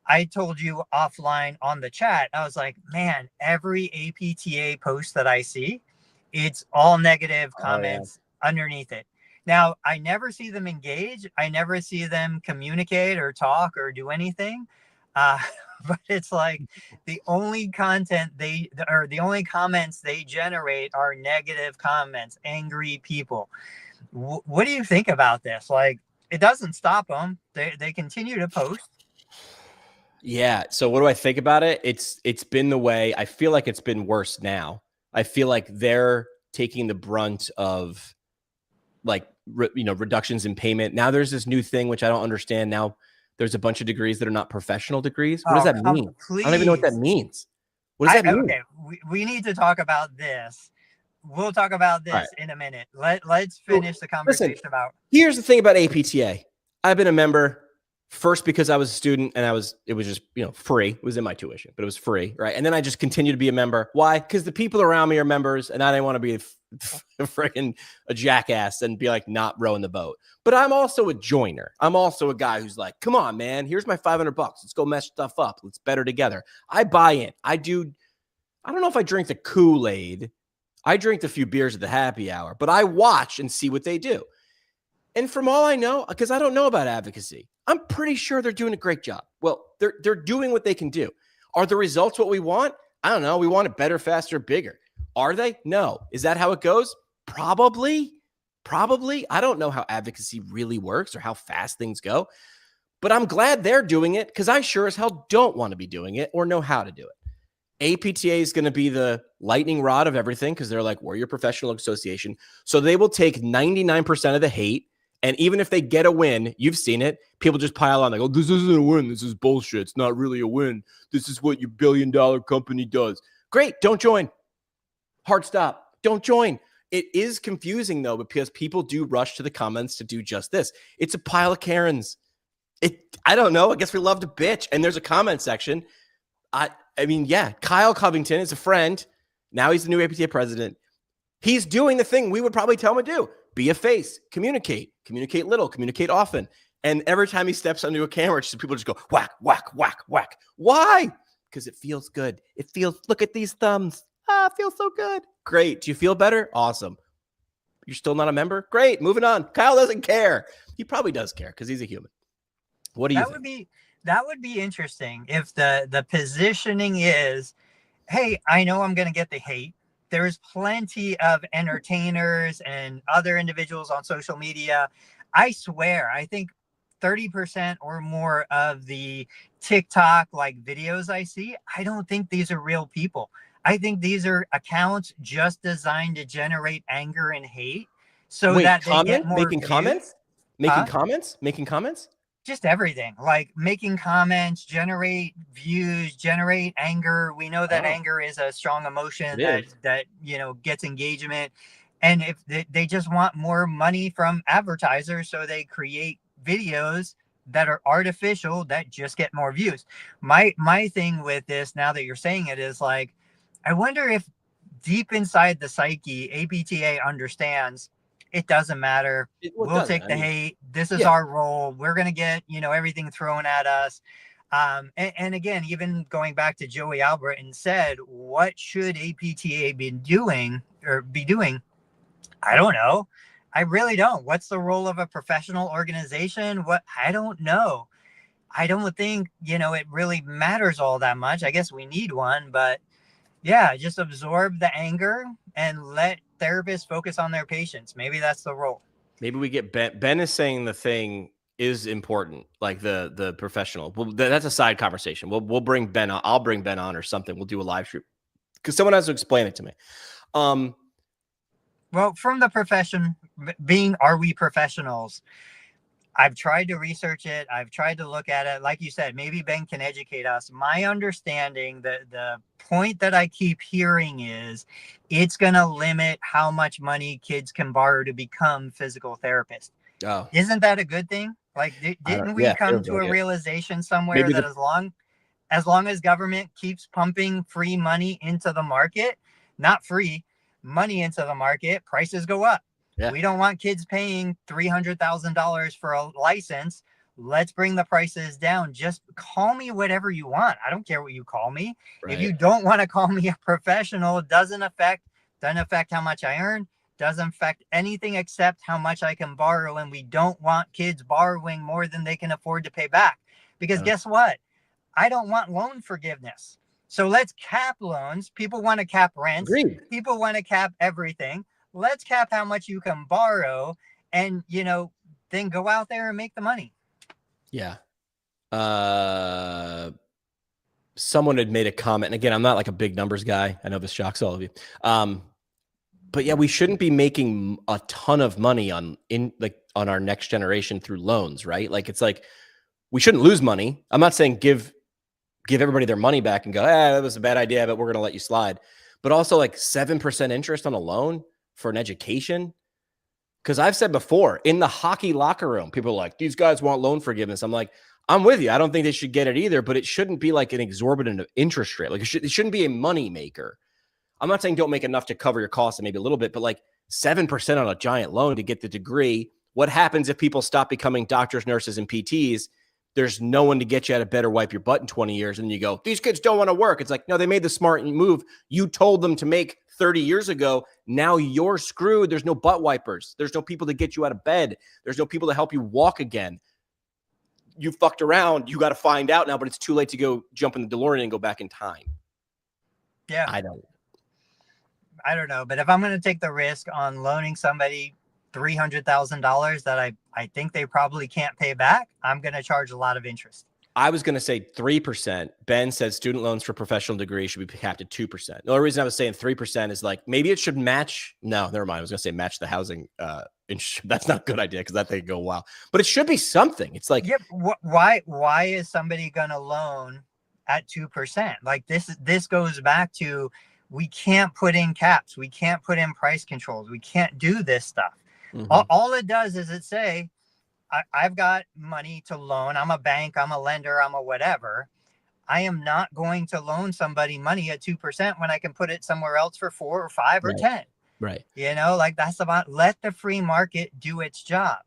I told you offline on the chat, I was like, man, every APTA post that I see, it's all negative comments underneath it. Now, I never see them engage. I never see them communicate or talk or do anything. But it's like the only comments they generate are negative comments, angry people. What do you think about this? Like, it doesn't stop them. They continue to post. Yeah. So what do I think about it? It's been the way. I feel like it's been worse now. I feel like they're taking the brunt of reductions in payment. Now there's this new thing, which I don't understand. Now there's a bunch of degrees that are not professional degrees. What does that mean? Please. I don't even know what that means. What does that mean? Okay, we need to talk about this. We'll talk about this in a minute. Let's finish the conversation about. Here's the thing about APTA. I've been a member first because I was a student and it was just, free. It was in my tuition, but it was free. Right. And then I just continued to be a member. Why? Because the people around me are members and I didn't want to be a jackass and be like, not rowing the boat. But I'm also a joiner. I'm also a guy who's like, come on, man, here's my $500. Let's go mess stuff up. Let's better together. I buy in. I don't know if I drink the Kool-Aid. I drink a few beers at the happy hour, but I watch and see what they do. And from all I know, because I don't know about advocacy, I'm pretty sure they're doing a great job. Well, they're doing what they can do. Are the results what we want? I don't know. We want it better, faster, bigger. Are they? No. Is that how it goes? Probably. I don't know how advocacy really works or how fast things go, but I'm glad they're doing it because I sure as hell don't want to be doing it or know how to do it. APTA is going to be the lightning rod of everything because they're like, we're your professional association. So they will take 99% of the hate And even if they get a win, you've seen it, people just pile on. They go, this isn't a win. This is bullshit. It's not really a win. This is what your billion-dollar company does. Great. Don't join. Hard stop. Don't join. It is confusing, though, because people do rush to the comments to do just this. It's a pile of Karens. I don't know. I guess we love to bitch. And there's a comment section. I mean, yeah, Kyle Covington is a friend. Now he's the new APTA president. He's doing the thing we would probably tell him to do. Be a face. Communicate little, communicate often. And every time he steps onto a camera, people just go, whack, whack, whack, whack. Why? Because it feels good. It feels, look at these thumbs. It feels so good. Great. Do you feel better? Awesome. You're still not a member? Great. Moving on. Kyle doesn't care. He probably does care because he's a human. What do you think? That would be interesting if the positioning is, hey, I know I'm going to get the hate. There's plenty of entertainers and other individuals on social media. I swear, I think 30% or more of the TikTok like videos I see, I don't think these are real people. I think these are accounts just designed to generate anger and hate so that they get more making views. Comments? Making comments? Just everything, like making comments, generate views, generate anger. We know that anger is a strong emotion that gets engagement. And if they just want more money from advertisers, so they create videos that are artificial that just get more views. My thing with this, now that you're saying it, is like, I wonder if deep inside the psyche, APTA understands it doesn't matter. We'll take the hate. This is our role. We're going to get, everything thrown at us. And again, even going back to Joey Albert and said, what should APTA be doing? I don't know. I really don't. What's the role of a professional organization? I don't know. I don't think, it really matters all that much. I guess we need one, but yeah, just absorb the anger and let therapists focus on their patients. Maybe that's the role. Maybe we get Ben. Ben is saying the thing is important, like the professional. Well, that's a side conversation. We'll bring Ben on. I'll bring Ben on or something. We'll do a live stream because someone has to explain it to me. Well, from the profession, are we professionals? I've tried to research it. I've tried to look at it. Like you said, maybe Ben can educate us. My understanding, the point that I keep hearing is it's going to limit how much money kids can borrow to become physical therapists. Oh, isn't that a good thing? Like, didn't we come to a realization somewhere that as long as government keeps pumping free money into the market, not free money into the market, prices go up. Yeah. We don't want kids paying $300,000 for a license. Let's bring the prices down. Just call me whatever you want. I don't care what you call me. Right. If you don't want to call me a professional, it doesn't affect how much I earn, doesn't affect anything except how much I can borrow. And we don't want kids borrowing more than they can afford to pay back. Because guess what? I don't want loan forgiveness. So let's cap loans. People want to cap rents. Agreed. People want to cap everything. Let's cap how much you can borrow and, then go out there and make the money. Yeah. Someone had made a comment. And again, I'm not like a big numbers guy. I know this shocks all of you. But yeah, we shouldn't be making a ton of money on our next generation through loans, right? Like, it's like, we shouldn't lose money. I'm not saying give everybody their money back and go, that was a bad idea, but we're going to let you slide. But also like 7% interest on a loan for an education. Because I've said before, in the hockey locker room, people are like, these guys want loan forgiveness. I'm like, I'm with you. I don't think they should get it either, but it shouldn't be like an exorbitant interest rate. Like, it shouldn't be a money maker. I'm not saying don't make enough to cover your costs and maybe a little bit, but like 7% on a giant loan to get the degree. What happens if people stop becoming doctors, nurses, and PTs? There's no one to get you out of bed or wipe your butt in 20 years. And then you go, these kids don't want to work. It's like, no, they made the smart move. You told them to make 30 years ago. Now you're screwed. There's no butt wipers. There's no people to get you out of bed. There's no people to help you walk again. You fucked around. You got to find out now, but it's too late to go jump in the DeLorean and go back in time. Yeah. I don't know. But if I'm going to take the risk on loaning somebody $300,000 that I think they probably can't pay back, I'm going to charge a lot of interest. I was going to say 3%. Ben said student loans for professional degrees should be capped at 2%. The only reason I was saying 3% is like maybe it should match. No, never mind. I was going to say match the housing. That's not a good idea because that thing go wow. But it should be something. It's like, yeah. Why is somebody going to loan at 2%? Like this goes back to, we can't put in caps. We can't put in price controls. We can't do this stuff. All it does is it say, I've got money to loan. I'm a bank. I'm a lender. I'm a whatever. I am not going to loan somebody money at 2% when I can put it somewhere else for 4 or 5 or 10. Right. You know, like that's about, let the free market do its job.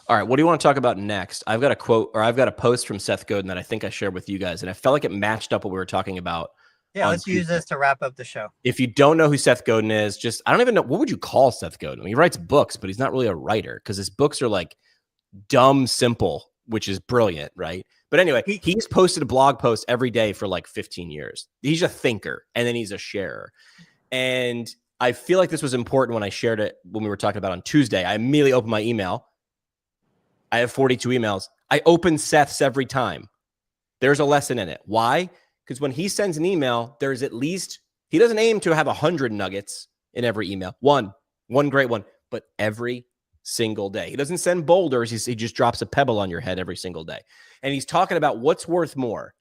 All right. What do you want to talk about next? I've got a quote, or I've got a post from Seth Godin that I think I shared with you guys, and I felt like it matched up what we were talking about. Yeah, let's use this to wrap up the show. If you don't know who Seth Godin is, just, I don't even know, what would you call Seth Godin? He writes books, but he's not really a writer because his books are like dumb, simple, which is brilliant, right? But anyway, he's posted a blog post every day for like 15 years. He's a thinker, and then he's a sharer. And I feel like this was important when I shared it when we were talking about on Tuesday. I immediately opened my email. I have 42 emails. I open Seth's every time. There's a lesson in it. Why? Because when he sends an email, there's at least, he doesn't aim to have 100 nuggets in every email. One great one, but every single day. He doesn't send boulders. He just drops a pebble on your head every single day. And he's talking about what's worth more.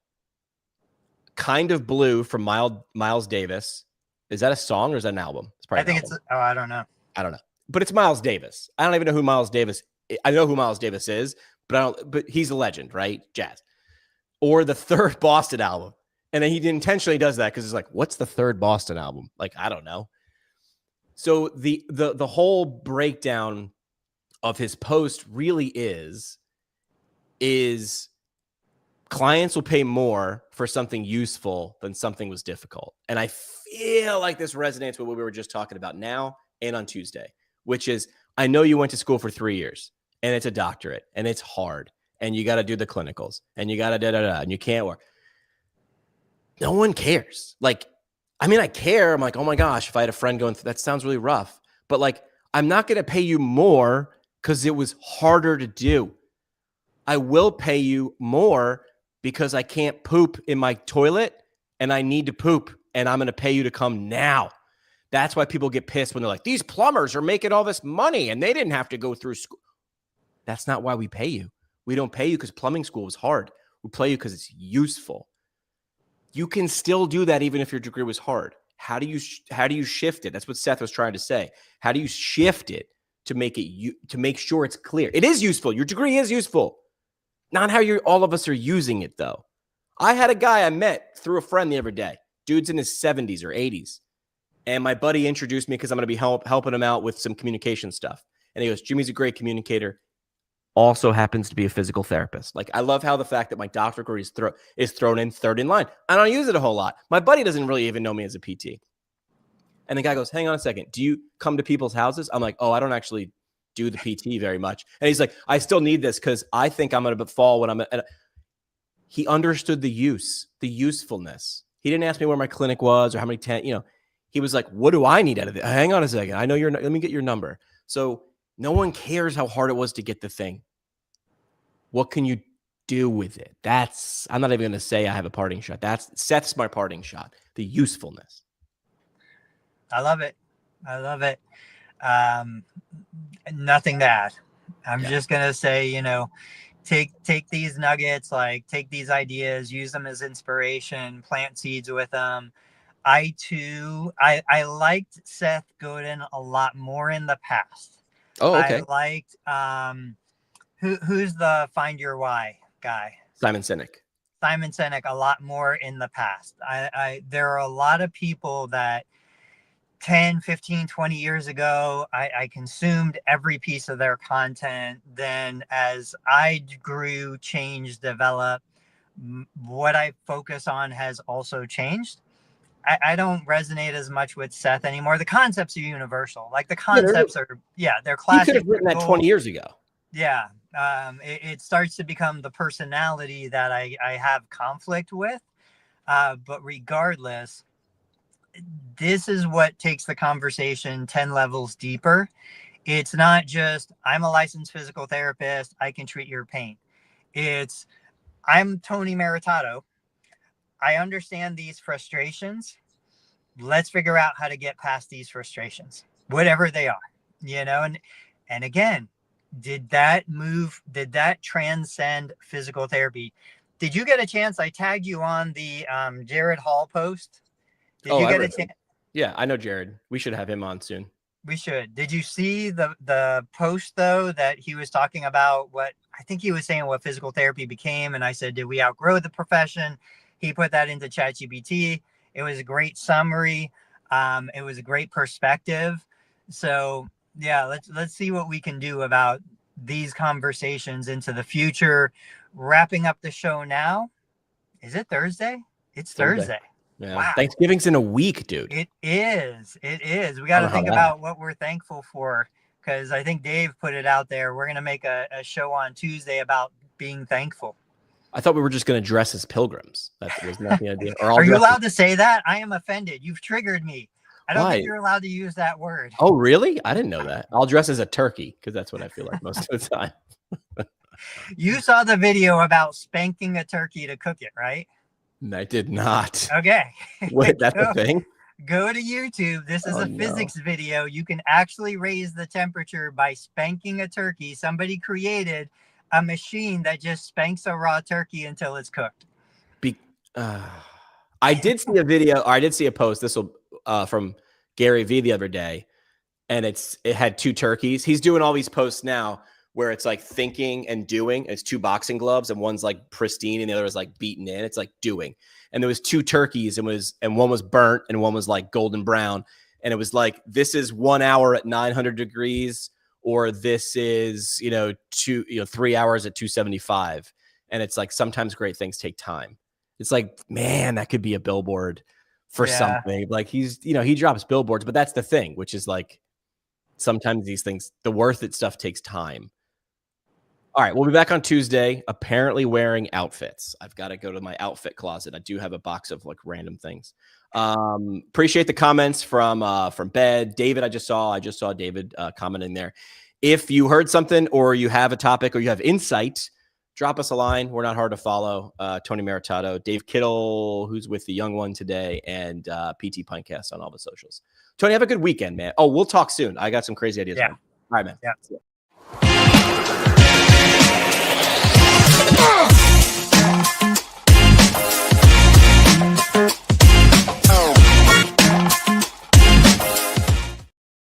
Kind of Blue from Miles Davis. Is that a song or is that an album? It's probably I don't know. I don't know. But it's Miles Davis. I don't even know who Miles Davis is. I know who Miles Davis is, but he's a legend, right? Jazz. Or the third Boston album. And then he intentionally does that because it's like, what's the third Boston album? Like, I don't know. So the whole breakdown of his post really is clients will pay more for something useful than something was difficult. And I feel like this resonates with what we were just talking about now and on Tuesday, which is, I know you went to school for 3 years and it's a doctorate and it's hard and you got to do the clinicals and you got to and you can't work. No one cares. Like, I mean, I care. I'm like, oh my gosh, if I had a friend going through that, sounds really rough. But like, I'm not going to pay you more because it was harder to do. I will pay you more because I can't poop in my toilet and I need to poop and I'm going to pay you to come now. That's why people get pissed when they're like, these plumbers are making all this money and they didn't have to go through school. That's not why we pay you. We don't pay you because plumbing school was hard. We pay you because it's useful. You can still do that even if your degree was hard. How do you shift it? That's what Seth was trying to say. How do you shift it to make sure it's clear? It is useful. Your degree is useful. Not how all of us are using it though. I had a guy I met through a friend the other day. Dude's in his 70s or 80s. And my buddy introduced me because I'm going to be helping him out with some communication stuff. And he goes, Jimmy's a great communicator. Also happens to be a physical therapist. Like, I love how the fact that my doctorate degree is thrown in third in line. I don't use it a whole lot. My buddy doesn't really even know me as a PT. And the guy goes, hang on a second. Do you come to people's houses? I'm like, oh, I don't actually do the PT very much. And he's like, I still need this because I think I'm going to fall when he understood the usefulness. He didn't ask me where my clinic was or how many, he was like, what do I need out of it? Hang on a second. I know let me get your number. So no one cares how hard it was to get the thing. What can you do with it? I'm not even going to say I have a parting shot. Seth's my parting shot. The usefulness. I love it. Nothing to add. I'm just going to say, take these nuggets, like take these ideas, use them as inspiration, plant seeds with them. I liked Seth Godin a lot more in the past. Oh, okay. I liked who's the Find Your Why guy? Simon Sinek a lot more in the past. There are a lot of people that 10, 15, 20 years ago, I consumed every piece of their content. Then as I grew, changed, developed, what I focus on has also changed. I don't resonate as much with Seth anymore. The concepts are universal. Like the concepts they're classic. You could have written that 20 years ago. Yeah. It starts to become the personality that I have conflict with. But regardless, this is what takes the conversation 10 levels deeper. It's not just, I'm a licensed physical therapist, I can treat your pain. I'm Tony Maritato. I understand these frustrations. Let's figure out how to get past these frustrations, whatever they are, and again, did that transcend physical therapy? Did you get a chance? I tagged you on the Jared Hall post. Did you get a chance? Yeah, I know Jared. We should have him on soon. We should. Did you see the post though, that he was talking about what I think he was saying what physical therapy became? And I said, did we outgrow the profession? He put that into ChatGPT. It was a great summary. It was a great perspective. So yeah, let's see what we can do about these conversations into the future. Wrapping up the show now. Is it Thursday? It's Thursday. Yeah. Wow. Thanksgiving's in a week, dude. It is. We got to think about what we're thankful for, because I think Dave put it out there. We're going to make a show on Tuesday about being thankful. I thought we were just going to dress as pilgrims. That was not the idea. Are you allowed to say that? I am offended. You've triggered me. I don't think you're allowed to use that word. Oh, really? I didn't know that. I'll dress as a turkey because that's what I feel like most of the time. You saw the video about spanking a turkey to cook it, right? I did not. Okay. Wait, that's the thing? Go to YouTube. This is a physics video. You can actually raise the temperature by spanking a turkey. Somebody created a machine that just spanks a raw turkey until it's cooked. I did see a video, or I did see a post. This will from Gary Vee the other day, and it had two turkeys. He's doing all these posts now where it's like thinking and doing. It's two boxing gloves, and one's like pristine and the other is like beaten in. It's like doing. And there was two turkeys, and one was burnt and one was like golden brown. And it was like, this is 1 hour at 900 degrees, or this is, 3 hours at 275. And it's like, sometimes great things take time. It's like, man, that could be a billboard for something. Like he drops billboards, but that's the thing, which is like, sometimes these things, the worth it stuff takes time. All right, we'll be back on Tuesday, apparently wearing outfits. I've got to go to my outfit closet. I do have a box of like random things. Appreciate the comments from Bed. David, I just saw David commenting there. If you heard something or you have a topic or you have insight, drop us a line. We're not hard to follow. Tony Maritato, Dave Kittle, who's with the young one today, and PT Pinecast on all the socials. Tony, have a good weekend, man. Oh, we'll talk soon. I got some crazy ideas. Yeah. Man. All right, man. Yeah.